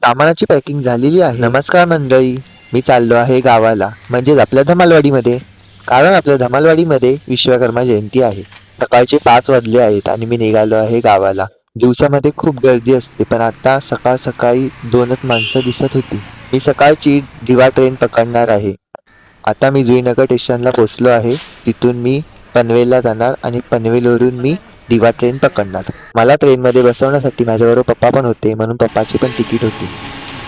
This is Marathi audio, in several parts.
सामानाची पॅकिंग झालेली आहे. नमस्कार मंडळी, मी चाललो आहे गावाला, म्हणजेच आपल्या धमालवाडीमध्ये. कारण आपल्या धमालवाडीमध्ये विश्वकर्मा जयंती आहे. सकाळचे 5 वाजले आहेत आणि मी निघालो आहे गावाला. दिवसामध्ये खूप गर्दी असते, पण आता सकाळ सकाळी 2च माणसं दिसत होती. मी सकाळची दिवा ट्रेन पकडणार आहे. आता मी जुईनगर स्टेशनला पोहोचलो आहे. तिथून मी पनवेलला जाणार आणि पनवेलवरून मी दिवा ट्रेन पकडणार. मला ट्रेनमध्ये बसवण्यासाठी माझ्याबरोबर पप्पा पण होते, म्हणून पप्पाची पण तिकीट होती.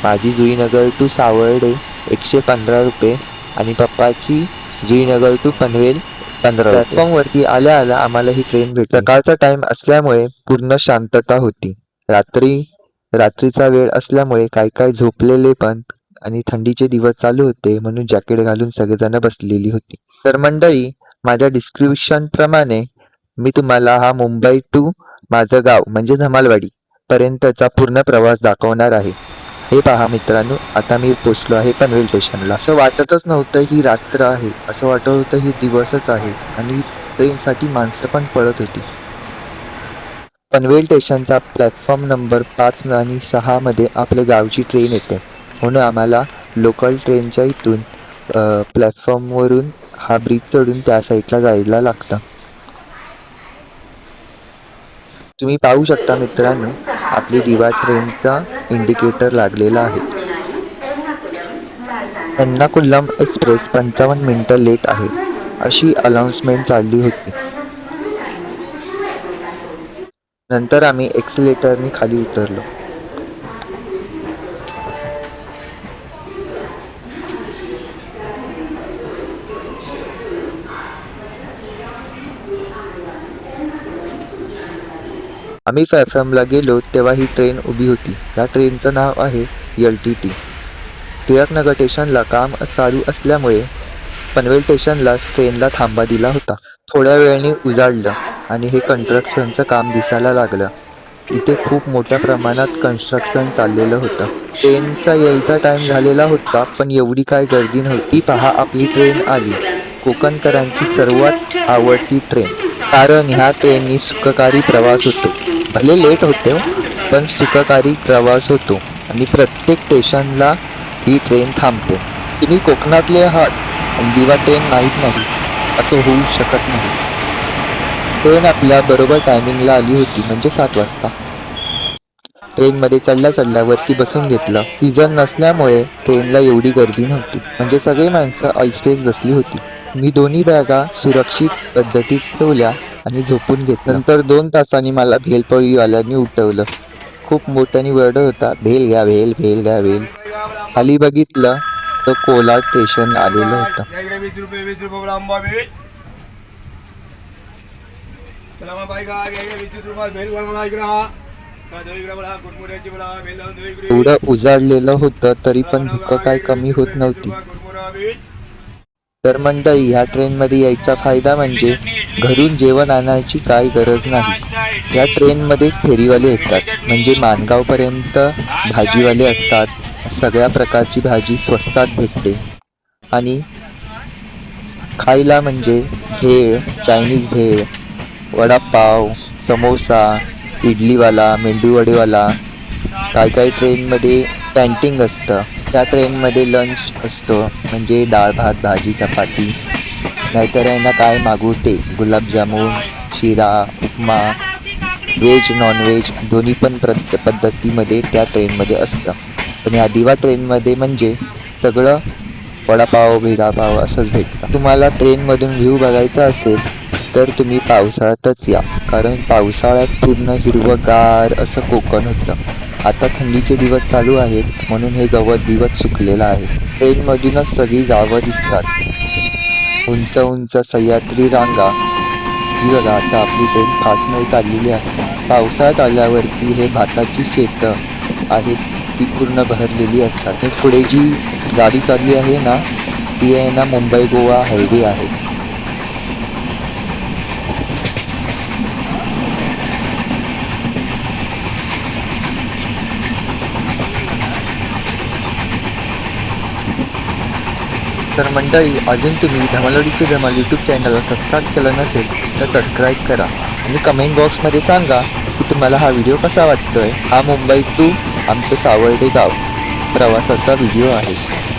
माझी जुईनगर टू सावर्डे 115 रुपये आणि पप्पाची जुईनगर टू पनवेल 15 रुपये. प्लॅटफॉर्मवरती आल्या आल्या आम्हाला ही ट्रेन भेटली. सकाळचा टाइम असल्यामुळे पूर्ण शांतता होती. रात्रीचा वेळ असल्यामुळे काही झोपलेले पण आणि थंडीचे दिवस चालू होते, म्हणून जॅकेट घालून सगळेजण बसलेली होती. तर मंडळी, माझ्या डिस्क्रिप्शन प्रमाणे मी तुम्हाला हा मुंबई टू माझं गाव म्हणजे धमालवाडी पर्यंतचा पूर्ण प्रवास दाखवणार आहे. हे पहा मित्रांनो, आता मी पोचलो आहे पनवेल स्टेशनला. असं वाटतच नव्हतं ही रात्र आहे, असं वाटत होतं ही दिवसच आहे आणि ट्रेनसाठी माणसं पण पळत होती. पनवेल स्टेशनचा प्लॅटफॉर्म नंबर 5 आणि 6 मध्ये आपल्या गावची ट्रेन येते, म्हणून आम्हाला लोकल ट्रेनच्या इथून प्लॅटफॉर्मवरून हा ब्रिज चढून त्या साईडला जायला लागतं. तुम्ही पाहू शकता मित्रांनो, आपली दिवा ट्रेनचा इंडिकेटर लागलेला आहे. एर्नाकुलम एक्सप्रेस 55 मिनिटं लेट आहे, अशी अनाउन्समेंट चालली होती. नंतर आम्ही एक्सिलेटरनी खाली उतरलो. आम्ही प्लॅटफॉर्मला गेलो तेव्हा ही ट्रेन उभी होती. या ट्रेनचं नाव आहे LTT. टिळकनगर स्टेशनला काम चालू असल्यामुळे पनवेल स्टेशनला ट्रेनला थांबा दिला होता. थोड्या वेळाने उजाडलं आणि हे कन्स्ट्रक्शनचं काम दिसायला लागलं. इथे खूप मोठ्या प्रमाणात कन्स्ट्रक्शन चाललेलं होतं. ट्रेनचा यायचा टाइम झालेला होता, पण एवढी काय गर्दी नव्हती. पहा, आपली ट्रेन आली. कोकणकरांची सर्वात आवडती ट्रेन, कारण ह्या ट्रेननी सुखकारी प्रवास होतो. भले लेट होते, पण सुखकारी प्रवास होतो आणि प्रत्येक स्टेशनला ही ट्रेन थांबते. तुम्ही कोकणातले आहात आणि दिवा ट्रेन माहीत नाही, असं होऊ शकत नाही. ट्रेन आपल्या बरोबर टायमिंगला आली होती, म्हणजे 7 वाजता. ट्रेनमध्ये चढल्यावरती बसून घेतलं. सीझन नसल्यामुळे ट्रेनला एवढी गर्दी नव्हती, म्हणजे सगळी माणसं ऐसपैस बसली होती. मी दोन्ही बॅगा सुरक्षित पद्धतीत ठेवल्या आणि झोपून घेतलं. नंतर 2 तासांनी मला भेलपोळीवाल्याने उठवलं. खूप मोठ्याने वरडत होता, भेल घ्या, भेल, भेल घ्या, भेल. खाली बघितलं तर कोलाड स्टेशन आलेलं होतं. एवढं उजाडलेलं होतं तरी पण भूक काय कमी होत नव्हती. तर मंडळी, ह्या ट्रेनमध्ये यायचा फायदा म्हणजे घरून जेवण आणायची काही गरज नाही. या ट्रेनमध्येच फेरीवाले येतात, म्हणजे माणगावपर्यंत भाजीवाले असतात. सगळ्या प्रकारची भाजी स्वस्तात भेटते आणि खायला म्हणजे भेळ, चायनीज भेळ, वडापाव, समोसा, इडलीवाला, मेंदूवडेवाला. काही ट्रेनमध्ये कॅन्टीन असतं. त्या ट्रेनमध्ये लंच असतो, म्हणजे डाळ भात भाजी चपाती. नाहीतर यांना काय मागू ते गुलाबजामुन, शिरा, उपमा. व्हेज नॉनव्हेज दोन्ही पण पद्धतीमध्ये त्या ट्रेनमध्ये असतं. पण या दिवा ट्रेनमध्ये म्हणजे सगळं वडापाव भिडापाव असंच भेटतं. तुम्हाला ट्रेनमधून व्ह्यू बघायचा असेल तर तुम्ही पावसाळ्यातच या, कारण पावसाळ्यात पूर्ण हिरवंगार असं कोकण होतं. आता थंडीचे दिवस चालू आहेत, म्हणून हे गवत बिवत सुकलेलं आहे. ट्रेनमधूनच सगळी गावं दिसतात, उंच उंच सह्याद्री रांगा. ही बघा, आता आपली ट्रेन फास्टमध्ये चाललेली आहे. पावसाळ्यात आल्यावरती हे भाताची शेतं आहेत, ती पूर्ण भरलेली असतात. आणि पुढे जी गाडी चालली आहे ना, ती आहे ना मुंबई गोवा हायवे आहे. तर मंडळी, अजून तुम्ही धमालवाडीचे धमाल यूट्यूब चॅनलला सबस्क्राईब केलं नसेल तर सबस्क्राईब करा आणि कमेंट बॉक्समध्ये सांगा की तुम्हाला हा व्हिडिओ कसा वाटतोय? हा मुंबई टू आमचं सावर्डे गाव प्रवासाचा व्हिडिओ आहे.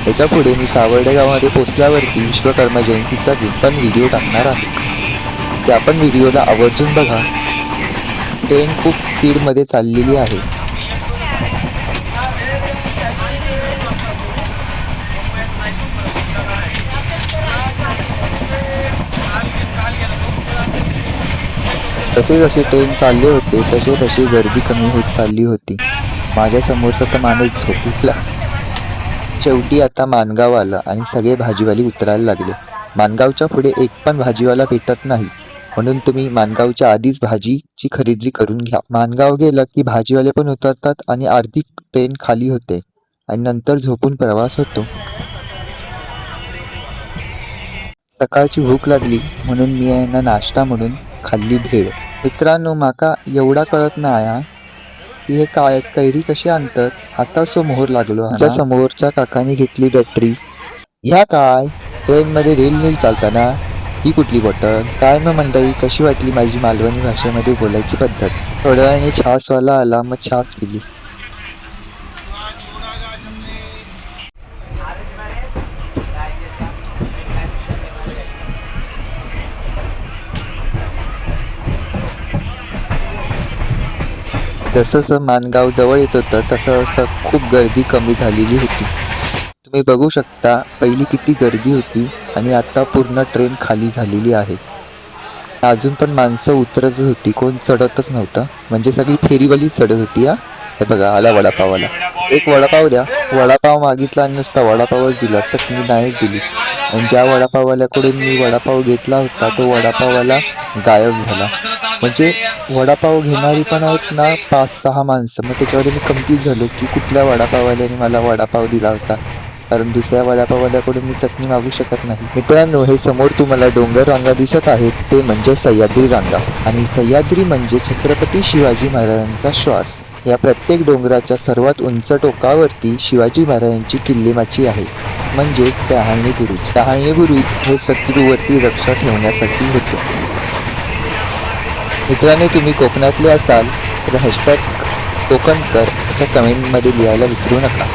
याच्या पुढे मी सावर्डे गावामध्ये पोहोचल्यावरती विश्वकर्मा जयंतीचा पण व्हिडिओ टाकणार आहे. त्या पण व्हिडिओला आवर्जून बघा. ट्रेन खूप स्पीडमध्ये चाललेली आहे. जसे जसे ट्रेन चालले होते तसे तशी गर्दी कमी होत चालली होती. माझ्या समोरचा तर माणूस झोपलेला. शेवटी आता माणगाव आलं आणि सगळे भाजीवाली उतरायला लागले. माणगावच्या पुढे एक पण भाजीवाला भेटत नाही, म्हणून तुम्ही माणगावच्या आधीच भाजीची खरेदी करून घ्या. माणगाव गेलं की भाजीवाले पण उतरतात आणि अर्धी ट्रेन खाली होते आणि नंतर झोपून प्रवास होतो. सकाळची भूक लागली म्हणून मी यांना नाश्ता म्हणून खाल्ली भेळ. मित्रांनो, माका एवढा कळत नाही की हे काय कैरी कशी आणतात. आता समोर लागलो. आमच्या समोरच्या काकाने घेतली बॅटरी. ह्या काय ट्रेनमध्ये रील नील चालताना ही कुठली बॉटल? काय मग मंडळी, कशी वाटली माझी मालवणी भाषेमध्ये बोलायची पद्धत? थोड्या वेळाने छासवाला आला, मग छास पिली. जसं माणगाव जवळ येत होतं तसं खूप गर्दी कमी झालेली होती. तुम्ही बघू शकता पहिली किती गर्दी होती आणि आता पूर्ण ट्रेन खाली झालेली आहे. अजून पण माणसं उतरतच होती, कोण चढतच नव्हतं. म्हणजे सगळी फेरीवाली चढत होती. हे बघा, आला वडापावाला. एक वडापाव द्या. वडापाव मागितला आणि नुसता वडापावच दिला, चटणी नाहीच दिली. आणि ज्या वडापाववाल्याकडून मी वडापाव घेतला होता तो वडापाववाला गायब झाला. म्हणजे वडापाव घेणारी पण आहेत ना 5-6 माणसं. मग त्याच्यावर मी कन्फ्यूज झालो की कुठल्या वडापाववाल्याने मला वडापाव दिला होता, कारण दुसऱ्या वडापाववाल्याकडून मी चटणी मागू शकत नाही. मित्रांनो, हे समोर तुम्हाला डोंगर रांगा दिसत आहेत ते म्हणजे सह्याद्री रांगा. आणि सह्याद्री म्हणजे छत्रपती शिवाजी महाराजांचा श्वास. या प्रत्येक डोंगराच्या सर्वात उंच टोकावरती शिवाजी महाराजांची किल्लेमाची आहे, म्हणजे टहाळणी बुरुज. टहाळणी बुरुज हे शत्रूवरती रक्षा ठेवण्यासाठी होते. मित्रांनो, तुम्ही कोकणातले असाल तर हॅशटॅग कोकणकर असं कमेंटमध्ये लिहायला विसरू नका.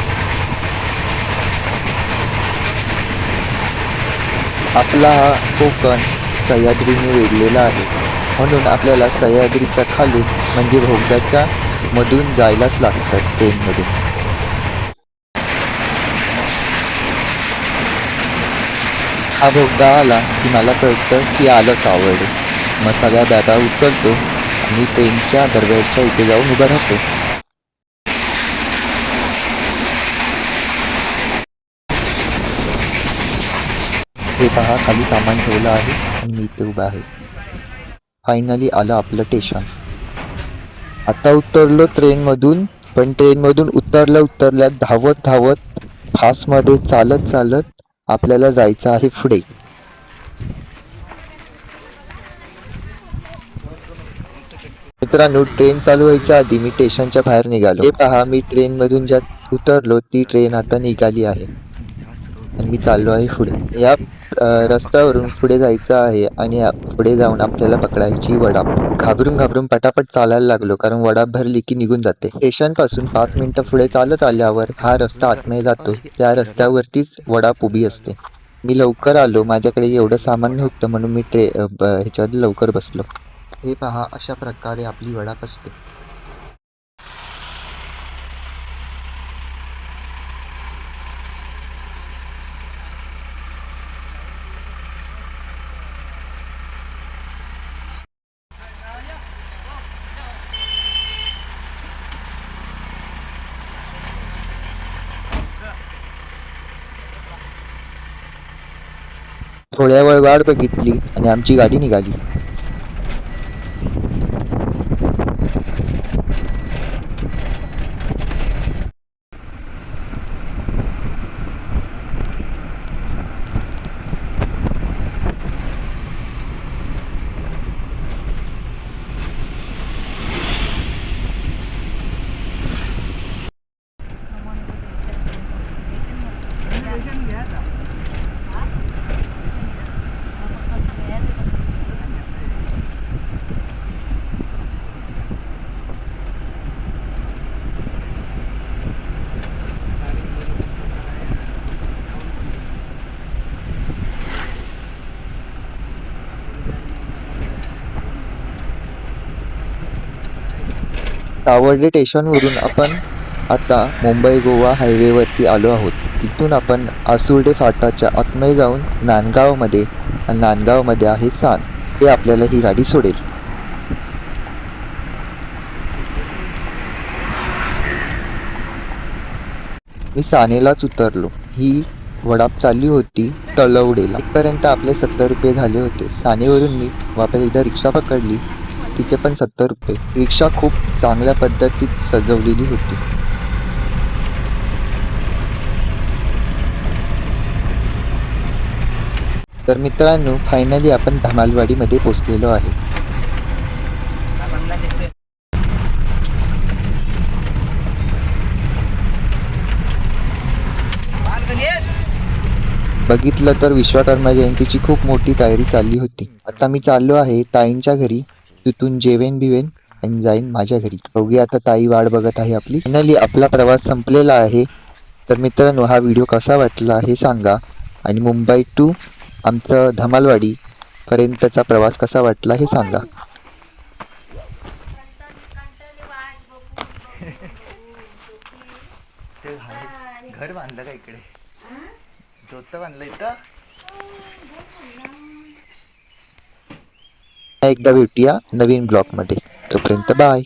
आपला हा कोकण सह्याद्रीने वेढलेला आहे, म्हणून आपल्याला सह्याद्रीच्या खालून म्हणजे भोगद्याच्या मधून जायलाच लागतात ट्रेनमधून. हा भोगदा आला की मला कळतं की आलं सावर्डे. मग सगळ्या बॅगा उचलतो आणि ट्रेनच्या दरवाजाच्या इथे जाऊन उभा राहतो. हे पहा, खाली सामान ठेवलं आहे आणि मी इथे उभा आहे. फायनली आलं आपलं स्टेशन. आता उतरलो ट्रेनमधून, पण ट्रेनमधून उतरल्या धावत फास्टमध्ये चालत आपल्याला जायचं आहे पुढे. मित्रांनो, ट्रेन चालू व्हायच्या आधी मी स्टेशनच्या बाहेर निघालो. हे पहा, मी ट्रेनमधून ज्या उतरलो ती ट्रेन आता निघाली आहे आणि मी चाललो आहे पुढे. या रस्त्यावरून पुढे जायचं आहे आणि पुढे जाऊन आपल्याला पकडायची वडाप. घाबरून पटापट चालायला लागलो, कारण वडाप भरली की निघून जाते. स्टेशन पासून 5 मिनिटं पुढे चालत आल्यावर हा रस्ता आतमध्ये जातो. त्या रस्त्यावरतीच वडाप उभी असते. मी लवकर आलो, माझ्याकडे एवढं सामान नव्हतं म्हणून मी ह्याच्यावर लवकर बसलो. हे पहा, अशा प्रकारे आपली वडाप असते. थोड्या वेळ वाट बघितली आणि आमची गाडी निघाली. सावर्डे स्टेशनवरून आपण आता मुंबई गोवा हायवेवरती आलो आहोत. तिथून आपण आसुर्डे फाटाच्या आतमध्ये जाऊन नांदगावमध्ये, आणि नांदगावमध्ये आहे सान, ते आपल्याला ही गाडी सोडेल. मी सानेलाच उतरलो. ही वडाप चालली होती तळवडेला. इथपर्यंत आपले 70 रुपये झाले होते. सानेवरून मी वापस एकदा रिक्षा पकडली, तिचे पण 70 रुपये. रिक्षा खूप चांगल्या पद्धतीत सजवलेली होती. तर मित्रांनो, फायनली आपण धमालवाडीमध्ये पोहोचलेलो आहे. बघितलं तर विश्वकर्मा जयंतीची खूप मोठी तयारी चालली होती. आता मी चाललो आहे ताईंच्या घरी. तिथून जेवेन बिवेन आणि जाईन माझ्या घरी. बघूया आता, ताई वाट बघत आहे आपली. फायनली आपला प्रवास संपलेला आहे. तर मित्रांनो, हा व्हिडिओ कसा वाटला हे सांगा, आणि मुंबई टू आमचं धमालवाडी पर्यंतचा प्रवास कसा वाटला हे सांगा. घर बांधलं का इकडे? जोत बांधलं इथं. एकदा भेटूया नवीन ब्लॉगमध्ये. तोपर्यंत बाय.